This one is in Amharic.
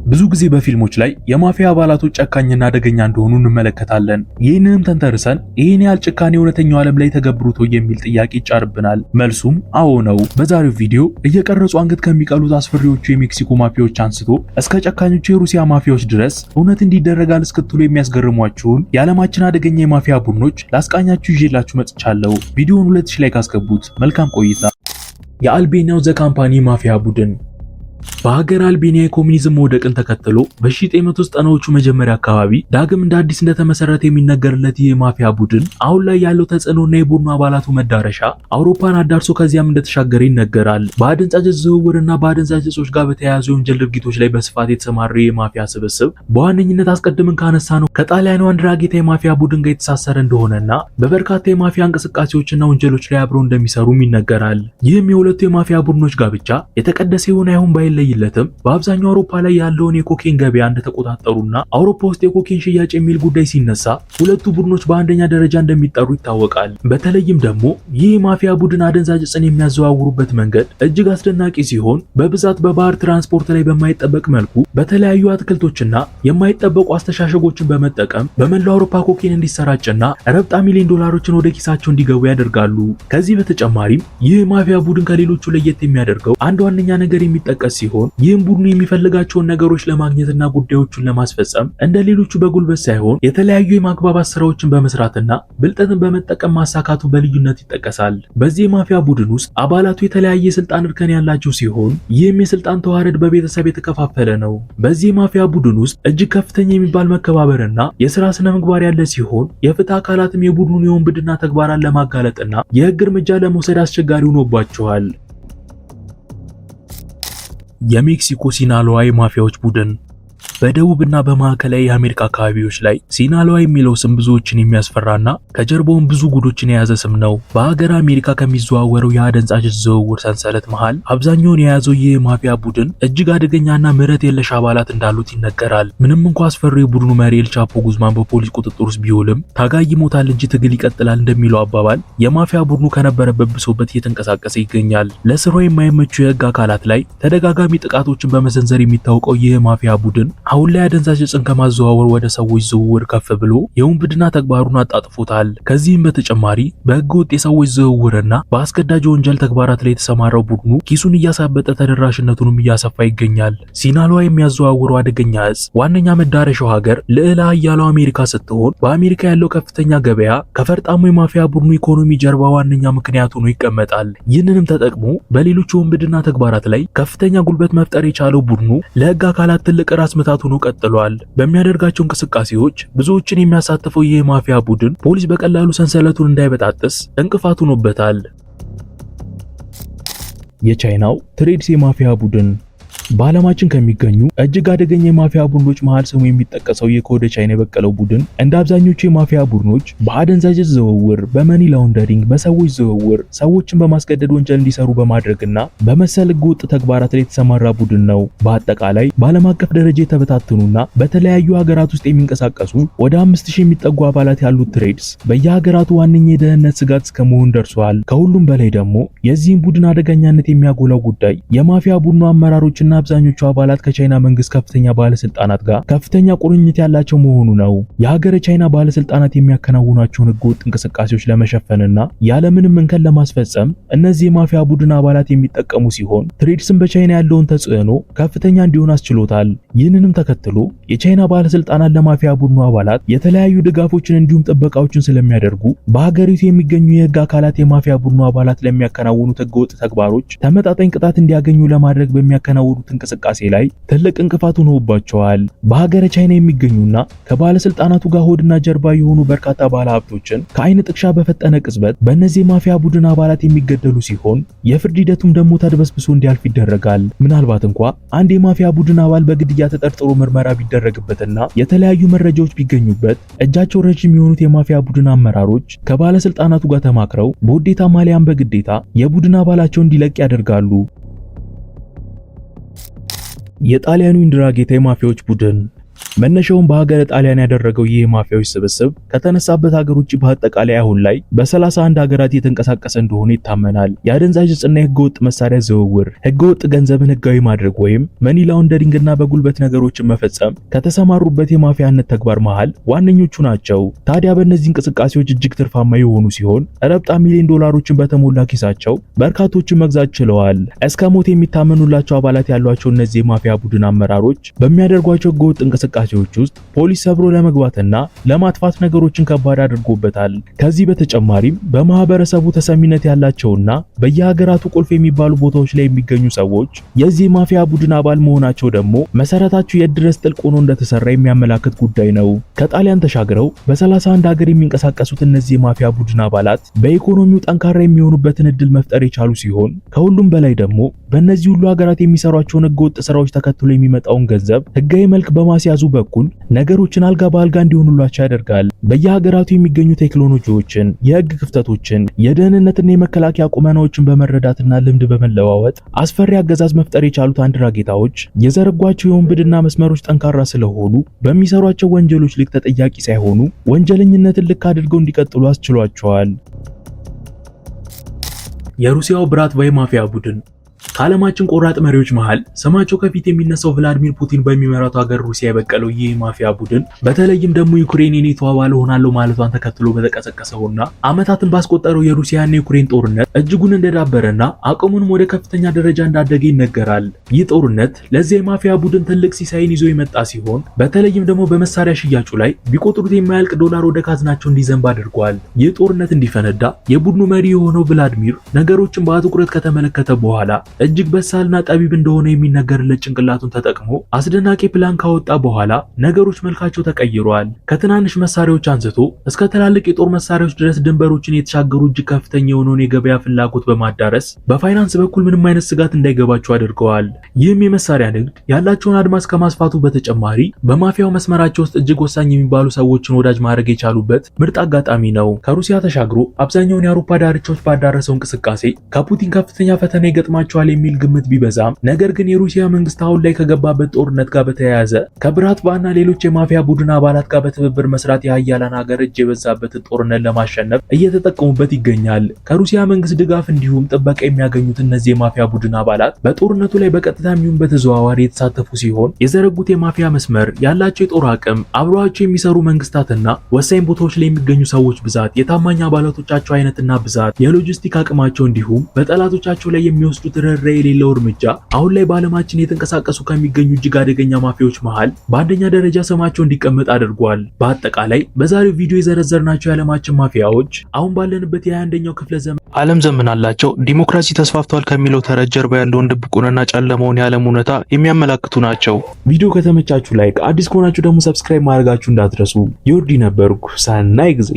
ብዙ ጊዜ በፊልሞች ላይ የማፊያ አባላቶች ጨካኝና አደገኛ እንደሆኑ እንመለከታለን። ይህንንም ተንተርሰን ይህን ያህል ጭካኔ እውነተኛው ዓለም ላይ ተገብሩት የሚል ጥያቄ ይጫርብናል። መልሱም አዎ ነው። በዛሬው ቪዲዮ እየቀረጹ አንገት ከሚቀሉት አስፈሪዎቹ የሜክሲኮ ማፊያዎች አንስቶ እስከ ጨካኞቹ የሩሲያ ማፊያዎች ድረስ እውነት እንዲደረጋል እስክትሉ የሚያስገርሟችሁን የዓለማችን አደገኛ የማፊያ ቡድኖች ላስቃኛችሁ ይዤላችሁ መጥቻለሁ። ቪዲዮውን 2000 ላይ ካስገቡት መልካም ቆይታ። የአልቤኒያው ዘ ካምፓኒ ማፊያ ቡድን በሀገር አልቤኒያ የኮሙኒዝም መውደቅን ተከትሎ በ1990ዎቹ መጀመሪያ አካባቢ ዳግም እንደ አዲስ እንደተመሰረተ የሚነገርለት ይህ ማፊያ ቡድን አሁን ላይ ያለው ተጽዕኖና የቡድኑ አባላቱ መዳረሻ አውሮፓን አዳርሶ ከዚያም እንደተሻገረ ይነገራል። በአደንዛዥ ዝውውርና በአደንዛዥ እጾች ጋር በተያያዙ የወንጀል ድርጊቶች ላይ በስፋት የተሰማረው የማፊያ ስብስብ በዋነኝነት አስቀድመን ካነሳነው ከጣሊያኑ አንድራጌታ የማፊያ ቡድን ጋር የተሳሰረ እንደሆነና በበርካታ የማፊያ እንቅስቃሴዎችና ወንጀሎች ላይ አብረው እንደሚሰሩም ይነገራል። ይህም የሁለቱ የማፊያ ቡድኖች ጋብቻ የተቀደሰ የሆነ አይሁን ባይለይለትም በአብዛኛው አውሮፓ ላይ ያለውን የኮኬን ገበያ እንደተቆጣጠሩና አውሮፓ ውስጥ የኮኬን ሽያጭ የሚል ጉዳይ ሲነሳ ሁለቱ ቡድኖች በአንደኛ ደረጃ እንደሚጠሩ ይታወቃል። በተለይም ደግሞ ይህ ማፊያ ቡድን አደንዛዥ ዕፅን የሚያዘዋውሩበት መንገድ እጅግ አስደናቂ ሲሆን በብዛት በባህር ትራንስፖርት ላይ በማይጠበቅ መልኩ በተለያዩ አትክልቶችና የማይጠበቁ አስተሻሸጎችን በመጠቀም በመላው አውሮፓ ኮኬን እንዲሰራጭና ረብጣ ሚሊዮን ዶላሮችን ወደ ኪሳቸው እንዲገቡ ያደርጋሉ። ከዚህ በተጨማሪም ይህ ማፊያ ቡድን ከሌሎቹ ለየት የሚያደርገው አንድ ዋነኛ ነገር የሚጠቀስ ሲሆን ይህም ቡድኑ የሚፈልጋቸውን ነገሮች ለማግኘትና ጉዳዮቹን ለማስፈጸም እንደ ሌሎቹ በጉልበት ሳይሆን የተለያዩ የማግባባት ስራዎችን በመስራትና ብልጠትን በመጠቀም ማሳካቱ በልዩነት ይጠቀሳል። በዚህ የማፊያ ቡድን ውስጥ አባላቱ የተለያየ የስልጣን እርከን ያላቸው ሲሆን ይህም የስልጣን ተዋረድ በቤተሰብ የተከፋፈለ ነው። በዚህ የማፊያ ቡድን ውስጥ እጅግ ከፍተኛ የሚባል መከባበርና የስራ ስነ ምግባር ያለ ሲሆን የፍትህ አካላትም የቡድኑን የወንብድና ተግባራን ለማጋለጥና የህግ እርምጃ ለመውሰድ አስቸጋሪ ሆኖባቸዋል። የሜክሲኮ ሲናሎዋ ማፊያዎች ቡድን በደቡብና በማዕከላዊ የአሜሪካ አካባቢዎች ላይ ሲናሎዋ የሚለው ስም ብዙዎችን የሚያስፈራና ከጀርባውም ብዙ ጉዶችን የያዘ ስም ነው። በሀገር አሜሪካ ከሚዘዋወረው የአደንዛዥ ዝውውር ሰንሰለት መሃል አብዛኛውን የያዘው ይህ ማፊያ ቡድን እጅግ አደገኛና ምህረት የለሽ አባላት እንዳሉት ይነገራል። ምንም እንኳ አስፈሪው የቡድኑ መሪ ኤል ቻፖ ጉዝማን በፖሊስ ቁጥጥር ውስጥ ቢውልም ታጋይ ይሞታል እንጂ ትግል ይቀጥላል እንደሚለው አባባል የማፊያ ቡድኑ ከነበረበት ብሶበት እየተንቀሳቀሰ ይገኛል። ለስራው የማይመቹ የህግ አካላት ላይ ተደጋጋሚ ጥቃቶችን በመሰንዘር የሚታወቀው ይህ ማፊያ ቡድን አሁን ላይ አደንዛዥ ዕፅን ከማዘዋወር ወደ ሰዎች ዝውውር ከፍ ብሎ የውንብድና ተግባሩን አጣጥፎታል። ከዚህም በተጨማሪ በህገወጥ የሰዎች ዝውውርና በአስገዳጅ ወንጀል ተግባራት ላይ የተሰማራው ቡድኑ ኪሱን እያሳበጠ ተደራሽነቱንም እያሰፋ ይገኛል። ሲናሎዋ የሚያዘዋውረው አደገኛ ዕፅ ዋነኛ መዳረሻው ሀገር ልዕለ ኃያሏ አሜሪካ ስትሆን በአሜሪካ ያለው ከፍተኛ ገበያ ከፈርጣሙ የማፊያ ቡድኑ ኢኮኖሚ ጀርባ ዋነኛ ምክንያት ሆኖ ይቀመጣል። ይህንንም ተጠቅሞ በሌሎች የውንብድና ተግባራት ላይ ከፍተኛ ጉልበት መፍጠር የቻለው ቡድኑ ለህግ አካላት ትልቅ ራስ ምታት ሆኖ ቀጥሏል። በሚያደርጋቸው እንቅስቃሴዎች ብዙዎችን የሚያሳትፈው ይህ ማፊያ ቡድን ፖሊስ በቀላሉ ሰንሰለቱን እንዳይበጣጥስ እንቅፋት ሆኖበታል። የቻይናው ትሬድስ የማፊያ ቡድን በዓለማችን ከሚገኙ እጅግ አደገኛ የማፊያ ቡድኖች መሃል ስሙ የሚጠቀሰው ከወደ ቻይና የበቀለው ቡድን እንደ አብዛኞቹ የማፊያ ቡድኖች በአደንዛዥ ዝውውር፣ በመኒ ላውንደሪንግ፣ በሰዎች ዝውውር፣ ሰዎችን በማስገደድ ወንጀል እንዲሰሩ በማድረግና በመሰል ህገወጥ ተግባራት ላይ የተሰማራ ቡድን ነው። በአጠቃላይ በዓለም አቀፍ ደረጃ የተበታተኑና በተለያዩ ሀገራት ውስጥ የሚንቀሳቀሱ ወደ 5000 የሚጠጉ አባላት ያሉት ትሬድስ በየሀገራቱ ዋነኛ የደህንነት ስጋት እስከመሆን ደርሷል። ከሁሉም በላይ ደግሞ የዚህን ቡድን አደገኛነት የሚያጎላው ጉዳይ የማፊያ ቡድኑ አመራሮችና አብዛኞቹ አባላት ከቻይና መንግስት ከፍተኛ ባለስልጣናት ጋር ከፍተኛ ቁርኝት ያላቸው መሆኑ ነው። የሀገረ ቻይና ባለስልጣናት የሚያከናውኗቸውን ህገወጥ እንቅስቃሴዎች ለመሸፈንና ያለምንም እንከን ለማስፈጸም እነዚህ የማፊያ ቡድን አባላት የሚጠቀሙ ሲሆን ትሬድስም በቻይና ያለውን ተጽዕኖ ከፍተኛ እንዲሆን አስችሎታል። ይህንንም ተከትሎ የቻይና ባለስልጣናት ለማፊያ ቡድኑ አባላት የተለያዩ ድጋፎችን እንዲሁም ጥበቃዎችን ስለሚያደርጉ በሀገሪቱ የሚገኙ የህግ አካላት የማፊያ ቡድኑ አባላት ለሚያከናውኑት ህገወጥ ተግባሮች ተመጣጣኝ ቅጣት እንዲያገኙ ለማድረግ በሚያከናውኑት እንቅስቃሴ ላይ ትልቅ እንቅፋት ሆኖባቸዋል። በሀገረ ቻይና የሚገኙና ከባለስልጣናቱ ጋር ሆድና ጀርባ የሆኑ በርካታ ባለሀብቶችን ከአይን ጥቅሻ በፈጠነ ቅጽበት በእነዚህ ማፊያ ቡድን አባላት የሚገደሉ ሲሆን የፍርድ ሂደቱም ደግሞ ተድበስብሶ እንዲያልፍ ይደረጋል። ምናልባት እንኳ አንድ የማፊያ ቡድን አባል በግድያ ተጠርጥሮ ምርመራ ቢደረግበትና የተለያዩ መረጃዎች ቢገኙበት እጃቸው ረጅም የሆኑት የማፊያ ቡድን አመራሮች ከባለስልጣናቱ ጋር ተማክረው በውዴታ ማሊያም በግዴታ የቡድን አባላቸው እንዲለቅ ያደርጋሉ። የጣሊያኑ ኢንድራጌታ የማፊያዎች ቡድን መነሻውን በሀገረ ጣሊያን ያደረገው ይህ ማፊያዎች ስብስብ ከተነሳበት ሀገር ውጭ በአጠቃላይ አሁን ላይ በ31 ሀገራት የተንቀሳቀሰ እንደሆነ ይታመናል። የአደንዛዥ ዕፅና የህገወጥ መሳሪያ ዝውውር፣ ህገወጥ ገንዘብን ህጋዊ ማድረግ ወይም መኒ ላውንደሪንግና በጉልበት ነገሮችን መፈጸም ከተሰማሩበት የማፊያነት ተግባር መሃል ዋነኞቹ ናቸው። ታዲያ በእነዚህ እንቅስቃሴዎች እጅግ ትርፋማ የሆኑ ሲሆን ረብጣ ሚሊዮን ዶላሮችን በተሞላ ኪሳቸው በርካቶችን መግዛት ችለዋል። እስከ ሞት የሚታመኑላቸው አባላት ያሏቸው እነዚህ የማፊያ ቡድን አመራሮች በሚያደርጓቸው ህገወጥ እንቅስቃሴዎች ውስጥ ፖሊስ ሰብሮ ለመግባትና ለማጥፋት ነገሮችን ከባድ አድርጎበታል። ከዚህ በተጨማሪም በማህበረሰቡ ተሰሚነት ያላቸውና በየሀገራቱ ቁልፍ የሚባሉ ቦታዎች ላይ የሚገኙ ሰዎች የዚህ ማፊያ ቡድን አባል መሆናቸው ደግሞ መሰረታቸው የት ድረስ ጥልቅ ሆኖ እንደተሰራ የሚያመላክት ጉዳይ ነው። ከጣሊያን ተሻግረው በ31 ሀገር የሚንቀሳቀሱት እነዚህ የማፊያ ቡድን አባላት በኢኮኖሚው ጠንካራ የሚሆኑበትን እድል መፍጠር የቻሉ ሲሆን ከሁሉም በላይ ደግሞ በእነዚህ ሁሉ ሀገራት የሚሰሯቸውን ህገወጥ ስራዎች ተከትሎ የሚመጣውን ገንዘብ ህጋዊ መልክ በማስያዙ በኩል ነገሮችን አልጋ በአልጋ እንዲሆኑላቸው ያደርጋል። በየሀገራቱ የሚገኙ ቴክኖሎጂዎችን፣ የህግ ክፍተቶችን፣ የደህንነትና የመከላከያ ቁመናዎችን በመረዳትና ልምድ በመለዋወጥ አስፈሪ አገዛዝ መፍጠር የቻሉት አንድራጌታዎች የዘረጓቸው የወንብድና መስመሮች ጠንካራ ስለሆኑ በሚሰሯቸው ወንጀሎች ልክ ተጠያቂ ሳይሆኑ ወንጀለኝነትን ልክ አድርገው እንዲቀጥሉ አስችሏቸዋል። የሩሲያው ብራትቫይ ማፊያ ቡድን ከዓለማችን ቆራጥ መሪዎች መሃል ስማቸው ከፊት የሚነሳው ቭላዲሚር ፑቲን በሚመራው ሀገር ሩሲያ የበቀለው ይህ ማፊያ ቡድን በተለይም ደግሞ ዩክሬን የኔቶ አባል ሆናለሁ ማለቷን ተከትሎ በተቀሰቀሰውና ዓመታትን ባስቆጠረው የሩሲያና የዩክሬን ጦርነት እጅጉን እንደዳበረና አቅሙንም ወደ ከፍተኛ ደረጃ እንዳደገ ይነገራል። ይህ ጦርነት ለዚህ የማፊያ ቡድን ትልቅ ሲሳይን ይዞ የመጣ ሲሆን በተለይም ደግሞ በመሳሪያ ሽያጩ ላይ ቢቆጥሩት የማያልቅ ዶላር ወደ ካዝናቸው እንዲዘንብ አድርጓል። ይህ ጦርነት እንዲፈነዳ የቡድኑ መሪ የሆነው ቭላዲሚር ነገሮችን በአትኩረት ከተመለከተ በኋላ እጅግ በሳልና ጠቢብ እንደሆነ የሚነገርለት ጭንቅላቱን ተጠቅሞ አስደናቂ ፕላን ካወጣ በኋላ ነገሮች መልካቸው ተቀይረዋል። ከትናንሽ መሳሪያዎች አንስቶ እስከ ትላልቅ የጦር መሳሪያዎች ድረስ ድንበሮችን የተሻገሩ እጅግ ከፍተኛ የሆነውን የገበያ ፍላጎት በማዳረስ በፋይናንስ በኩል ምንም አይነት ስጋት እንዳይገባቸው አድርገዋል። ይህም የመሳሪያ ንግድ ያላቸውን አድማስ ከማስፋቱ በተጨማሪ በማፊያው መስመራቸው ውስጥ እጅግ ወሳኝ የሚባሉ ሰዎችን ወዳጅ ማድረግ የቻሉበት ምርጥ አጋጣሚ ነው። ከሩሲያ ተሻግሮ አብዛኛውን የአውሮፓ ዳርቻዎች ባዳረሰው እንቅስቃሴ ከፑቲን ከፍተኛ ፈተና ይገጥማቸዋል የሚል ግምት ቢበዛም ነገር ግን የሩሲያ መንግስት አሁን ላይ ከገባበት ጦርነት ጋር በተያያዘ ከብራትቫና ሌሎች የማፊያ ቡድን አባላት ጋር በትብብር መስራት የሀያላን ሀገር እጅ የበዛበትን ጦርነት ለማሸነፍ እየተጠቀሙበት ይገኛል። ከሩሲያ መንግስት ድጋፍ እንዲሁም ጥበቃ የሚያገኙት እነዚህ የማፊያ ቡድን አባላት በጦርነቱ ላይ በቀጥታ የሚሆን በተዘዋዋሪ የተሳተፉ ሲሆን የዘረጉት የማፊያ መስመር፣ ያላቸው የጦር አቅም፣ አብረዋቸው የሚሰሩ መንግስታትና ወሳኝ ቦታዎች ላይ የሚገኙ ሰዎች ብዛት፣ የታማኝ አባላቶቻቸው አይነትና ብዛት፣ የሎጂስቲክ አቅማቸው እንዲሁም በጠላቶቻቸው ላይ የሚወስዱት ርኅራኄ የሌለው እርምጃ አሁን ላይ በዓለማችን የተንቀሳቀሱ ከሚገኙ እጅግ አደገኛ ማፊያዎች መሃል በአንደኛ ደረጃ ስማቸው እንዲቀመጥ አድርጓል። በአጠቃላይ በዛሬው ቪዲዮ የዘረዘርናቸው የዓለማችን ማፊያዎች አሁን ባለንበት የ21ኛው ክፍለ ዘመን ዓለም ዘመናላቸው ዲሞክራሲ ተስፋፍቷል ከሚለው ተረት ጀርባ ያለውን ድብቁንና ጨለማውን የዓለም እውነታ የሚያመላክቱ ናቸው። ቪዲዮ ከተመቻችሁ ላይክ፣ አዲስ ከሆናችሁ ደግሞ ሰብስክራይብ ማድረጋችሁ እንዳትረሱ። ዮርዲ ነበርኩ። ሰናይ ጊዜ